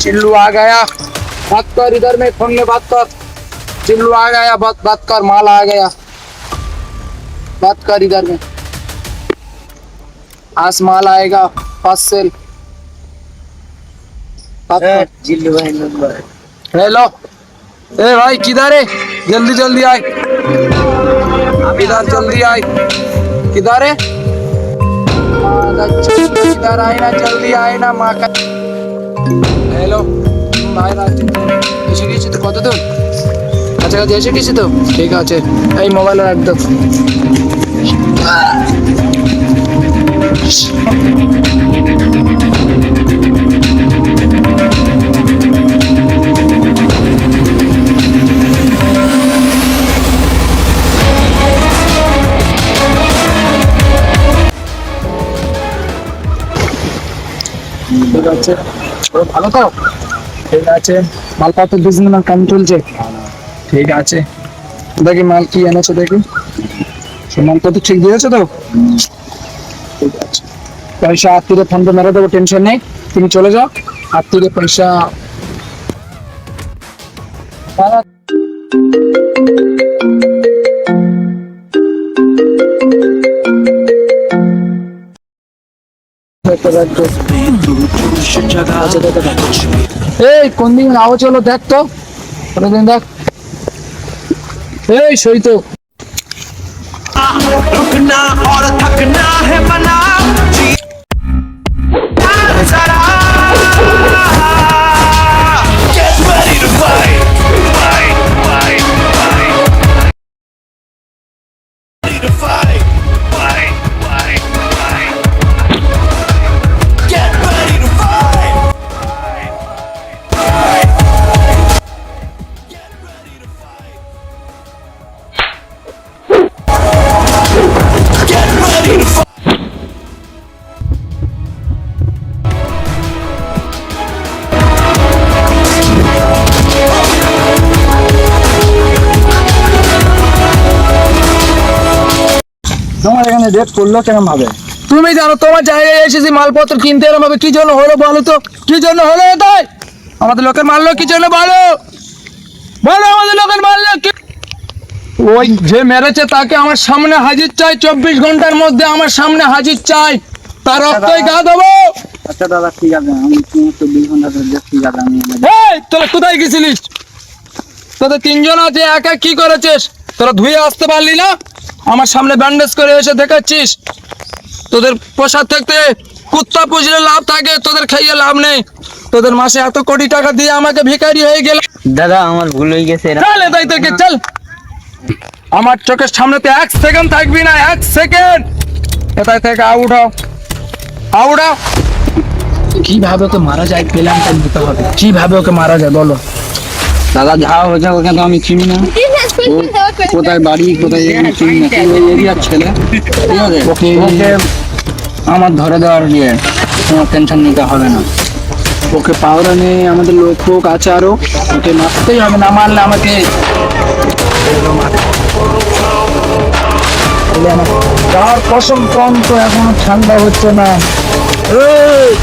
चिल्लू आ गया, बात कर, इधर में फोन में बात कर। चिल्लू आ गया, बात कर, माल आ गया, बात कर इधर में। आज माल आएगा पार्सल, बात कर। जिल्लू भाई नंबर। हेलो, ए भाई किधर है? जल्दी जल्दी आए, इधर जल्दी आए। किधर है? इधर आए ना, जल्दी आए ना माँ का। हेलो ভাই, এসে গেছি তো, কত দূর? কাছাকাছি এসে গেছি তো, ঠিক আছে। এই মোবাইল একদম ঠিক আছে, ভালো তো? ঠিক আছে, মালপত্র বিজনেস না কেমন চলছে? ঠিক আছে, দেখি মাল কি এনেছো, দেখি মালপত্র ঠিক দিয়েছো তো? ঠিক আছে, পয়সা আত্মীয় ফোন পে মেরে দেবো, টেনশন নেই, তুমি চলে যাও। আত্মীয় পয়সা এই কোন দিন আও, চলো দেখ তো, কোনদিন দেখ। এই সই তো रुकना और थकना है मना जरा get ready to fight fight fight fight ready to fight fight fight fight get ready to fight fight get ready to fight get ready to fight তোমার এখানে রেট করলো কেমন ভাবে? তুমি জানো তোমার জায়গায় এসেছি মালপত্র কিনতে, এরকম ভাবে কি জন্য হলো বলো তো? কি জন্য হলো তাই? আমাদের লোকের মারলো কি জন্য বলো? বলো, আমাদের লোকের মারলো কি? ওই যে মেরেছে তাকে আমার সামনে হাজির চাই, 24 ঘন্টার মধ্যে আমার সামনে হাজির চাই, তার রক্তই গা দেবো। আচ্ছা দাদা ঠিক আছে, আমি 24 ঘন্টা ধরে ঠিক আছে। আমি এই তোরা কোথায় গেছিলিস? তোদের তিনজন আছে, একা কি করেছিস? তোরা ধুয়ে আসতে পারলি না? আমার সামনে ব্যান্ডেজ করে এসে দেখাচ্ছিস। তোদের পোশাক থাকতে কুত্তা পুষলে লাভ থাকে, তোদের খাইয়ে লাভ নেই। তোদের মাসে এত কোটি টাকা দিয়ে আমাকে ভিখারি হয়ে গেল। দাদা আমার ভুল হয়ে গেছে। চল এটাই থেকে চল, আমার চোখের সামনে তো 1 সেকেন্ড থাকবি না, 1 সেকেন্ড। এটাই থেকে আউট হও, আউট হও। কিভাবে ওকে মারা যায় প্ল্যানটা দিতে হবে, কিভাবে ওকে মারা যায় বলো। দাদা যা হয়েছে ওকে তো আমি চিনি না, কোথায় বাড়ি কোথায় চিনি না, ওই এরিয়ার ছেলে, ঠিক আছে। ওকে আমার ধরে দেওয়ার ইয়ে, তোমার টেনশন নিতে হবে না। ওকে পাওয়ার নেই, আমাদের লোক ফোক আছে আরো, ওকে মারতেই হবে, না মারলে আমাকে যাওয়ার কসম কম তো এখনো ঠান্ডা হচ্ছে না।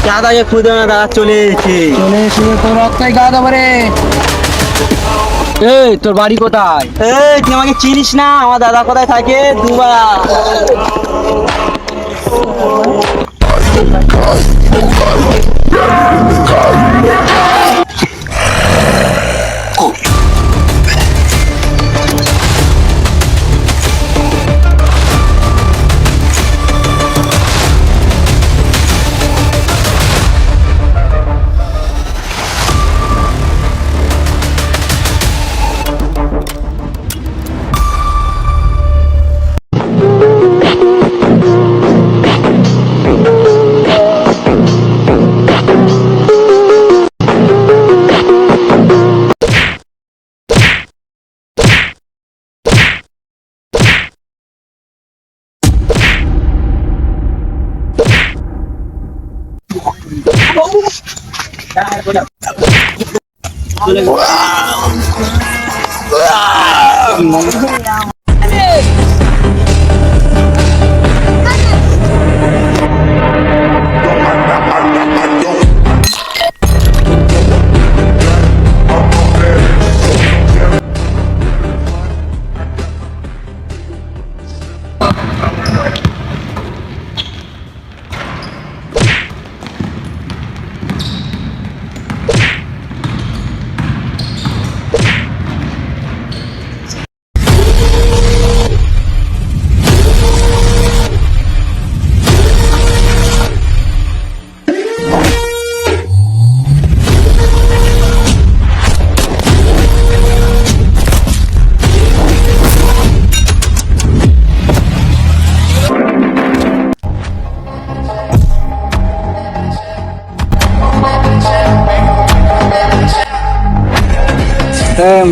দাদা খুদে না, দাদা চলে এসেছে। চলে এসে তোর রক্তই গা দেবো রে। এই তোর বাড়ি কোথায়? এই তুই আমাকে চিনিস না? আমার দাদা কোথায় থাকে? দুবার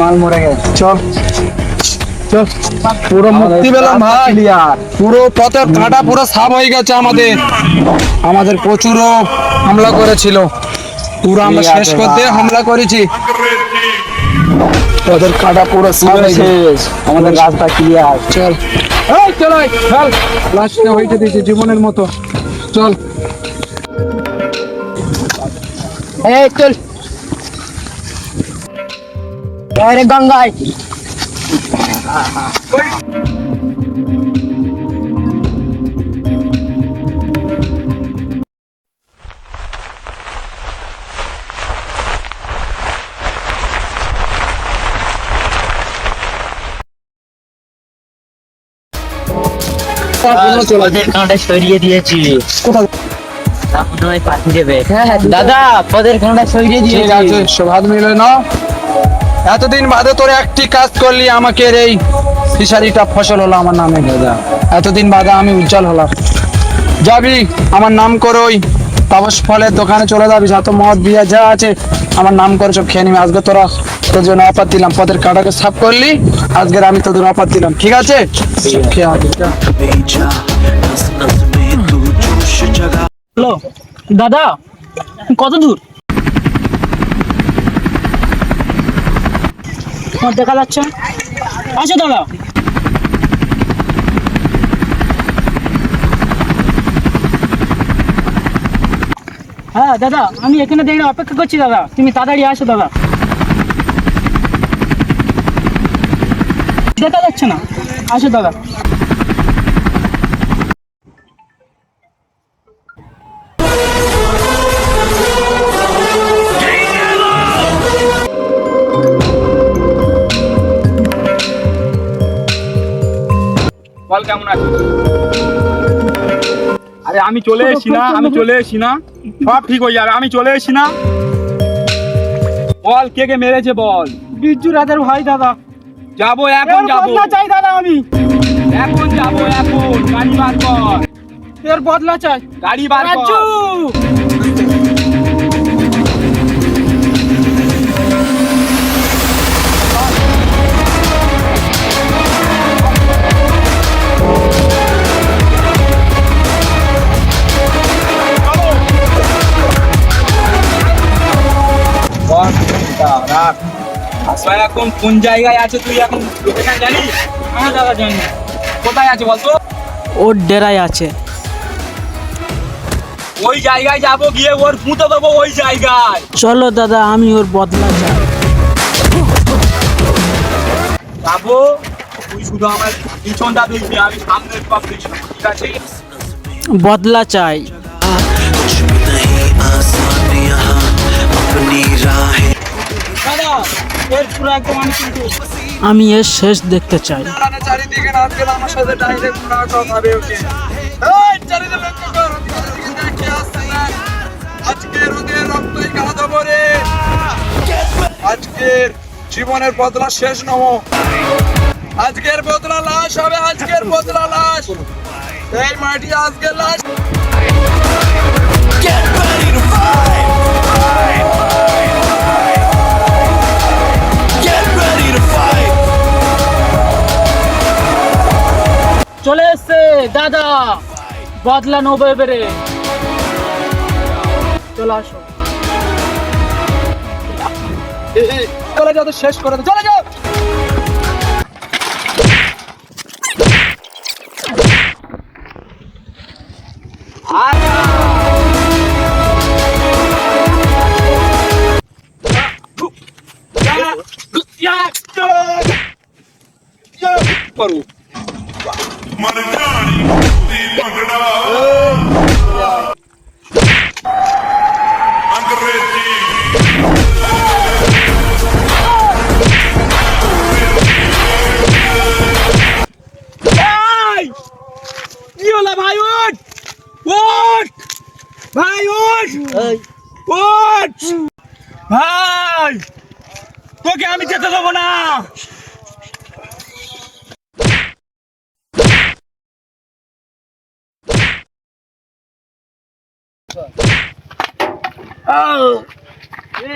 মাল মরে গেছে। চল চল, পুরো মুক্তি পেলাম ভাই। পুরো পথের কাঁটা পুরো সাফ হয়ে গেছে। আমাদের প্রচুর হামলা করেছিল, পুরো আমরা শেষ করতে হামলা করেছি। পথের কাঁটা পুরো সাফ হয়ে গেছে, আমাদের রাস্তা ক্লিয়ার। চল এই চল চল, লাস্টে হইতে দিয়েছি জীবনের মতো। চল এই চল রে গঙ্গায়। পদের কাঁটা সরিয়ে দিয়েছি। কোথায়? মনে হয় পাঠিয়ে দেবে। দাদা পদের কাঁটা সরিয়ে ঠিক দিয়েছি। আছে, সব হাত মিলে না। এতদিন বাদে তোর একটি কাজ করলি, আমাকে এই ফিশারিটা ফসল হলো আমার নামে। দাদা এতদিন বাদে আমি উজ্জ্বল হলাম। যাবি আমার নাম করে ওই তাপস ফলের দোকানে চলে যাবি, যত মদ বিয়া যা আছে আমার নাম করে সব খেয়ে নিবি। আজকে তোরা তোর জন্য অফার দিলাম, পদের কাটাকে সাফ করলি, আজকের আমি তোদের অফার দিলাম, ঠিক আছে? খেয়ে আবি, যা। হ্যালো দাদা, কত দূর? দেখা যাচ্ছে। আচ্ছা দাদা, হ্যাঁ দাদা আমি এখানে দেখে অপেক্ষা করছি দাদা, তুমি তাড়াতাড়ি আসো দাদা। দেখা যাচ্ছে না, আসো দাদা। বল কেমন আছিস? আরে আমি চলে এসেছি না, সব ঠিক হয়ে যাবে, আমি চলে এসেছি না। বল কে কে মেরেছে বল। বিজ্জু রাজার ভাই দাদা। যাবো এখন যাবো, বদলা চাই দাদা, আমি এখন যাবো, এখন গাড়ি বার কর, এর বদলা চাই। গাড়ি বার রাজু, কর। আচ্ছা এখন কোন জায়গায় আছে তুই এখন লোকেশন জানিস? হ্যাঁ দাদা জানি। কোথায় আছে বলতো? ওর ডেরায় আছে। ওই জায়গায় যাবো, গিয়ে ওর পুঁতে দেবো ওই জায়গায়। চলো দাদা, আমি ওর বদলা চাই। যাবো, তুই শুধু আমার পিছনটা দেখবি, আমি সামনের পথ দেখবো, ঠিক আছে? বদলা চাই। দাদা এর পুরো একদম আমি এর শেষ দেখতে চাই। চারিদিকে রাত গেলে আমার সাথে ডাইরেক্ট মুলাকাত হবে। ওকে এই চারিদিকে লক্ষ্য কর, চারিদিকে দেখে আসছে না। আজকের ওদের রক্তই গা দেবো রে। আজকের জীবনের বদলা শেষ নহ, আজকের বদলা লাশ হবে, আজকের বদলা লাশ। এই মাটি আজকের লাশ। Get ready to fight! Fight! Get ready to fight! চলে এসছে দাদা, বদলা নেবো এবারে। চলে আসো। চলে যাও, তো শেষ করে দে, চলে যাও। কি হলো ভাই? ওঠ ওঠ ভাই, ওঠ ওঠ ভাই, তোকে আমি যেতে দেবো না। তুই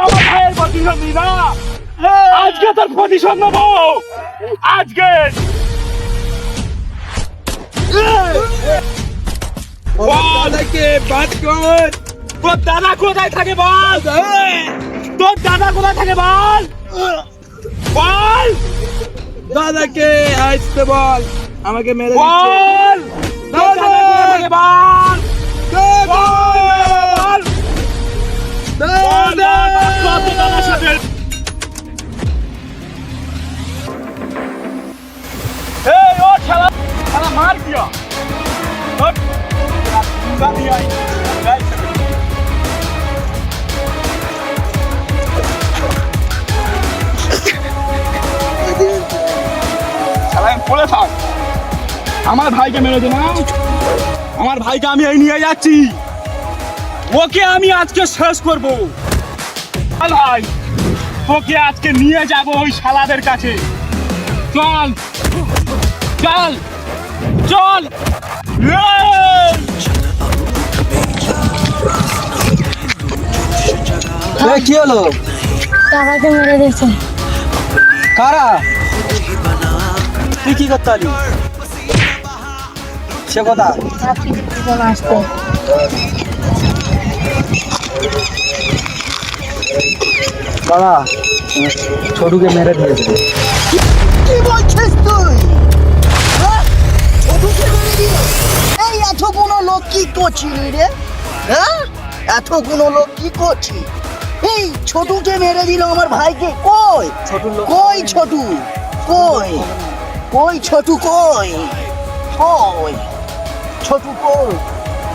আমার ভাইয়ের প্রতিশোধ নিবি না? আজকে তোর প্রতিশোধ নেবো আজকে। দাদাকে বাদ কর। তোর দাদা কোথায় থাকে বল? তোর দাদা কোথায় থাকে বল? বল দাদাকে আসতে বল, আমাকে মেরে দিচ্ছে। বল তোর দাদা কোথায় থাকে বল? বল বল কত দাদার সাথে। এই ও শালা শালা মার দিয়া তোর গাড়ি আই গাড়ি বলে থাক আমার ভাইকে মেরে দে না। আমার ভাইকে আমি এই নিয়ে যাচ্ছি, ওকে আমি আজকে শেষ করবো। ভাই তোকে আজকে নিয়ে যাব ওই শালাদের কাছে। চল চল চল। কি হলো? টাকাকে মেরে দিয়েছে। কারা? তুই কি করতে পারি? সে কথা আসতে বাবা ছোটুকে মেরে দিয়েছে। কি বলছিস তুই? হ্যাঁ? ছোটুকে মেরে দিল? এই এতগুলো লোক কি করছিলি রে? হ্যাঁ, এতগুলো লোক কি করছি? এই ছোটুকে মেরে দিল আমার ভাইকে। কই কই ছোটু? কই কই ছোটু? কই কই ছোটু? কই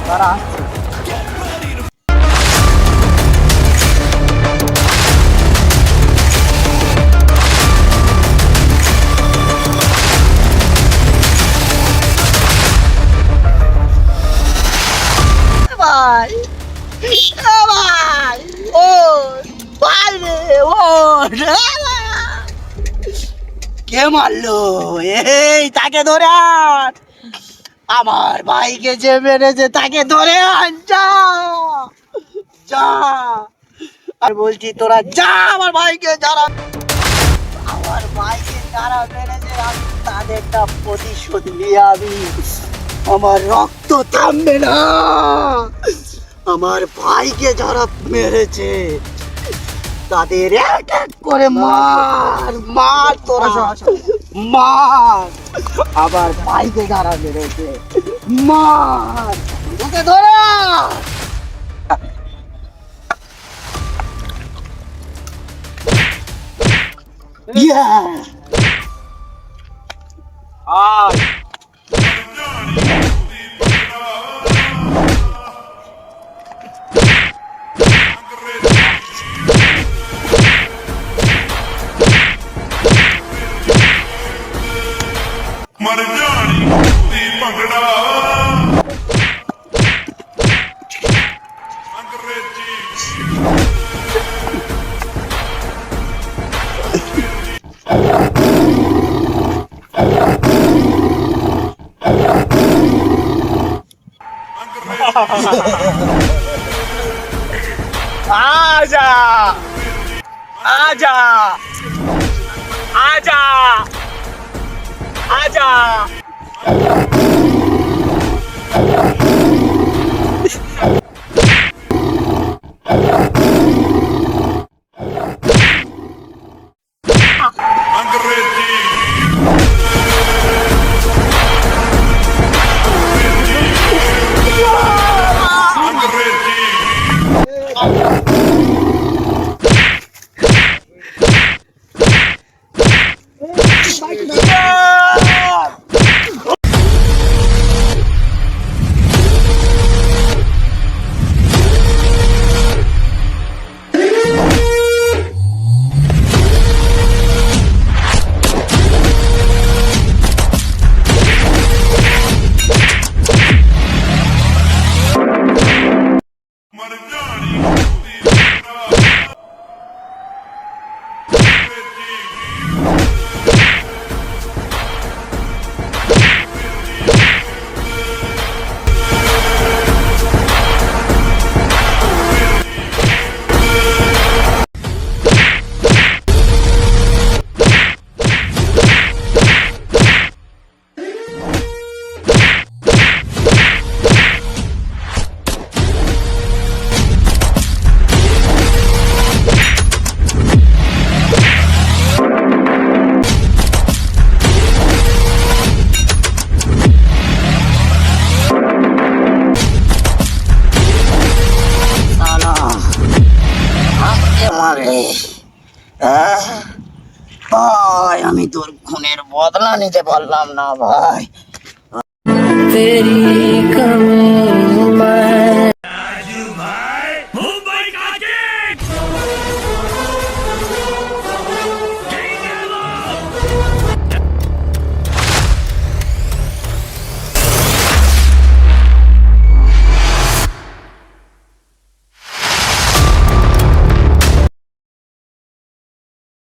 তারা আসছে? ভাই ভাই ও ভাই রে ও কে মারলো? এই তাকে ধরে আন, আমার ভাইকে যে মেরেছে তাকে ধরে আন। যা যা, আর বলছি তোরা যা, আমার ভাইকে যারা মেরেছে আমি তাদেরটা প্রতিশোধ নিয়ে আমি, আমার রক্ত থামবে না। আমার ভাইকে যারা মেরেছে তাদের এক এক করে মার মার, তোরা মার। আমার ভাইকে যারা মেরেছে মার, ওকে ধরা। আয় ਮਰ ਜਾਣੀ ਦੀ ਭੰਗੜਾ ਅੰਗਰੇਜ਼ੀ आजा आजा आजा आजा ਅੰਗਰੇਜ਼ੀ ভাই আমি তোর খুনের বদলা নিতে পারলাম না ভাই। तेरी कम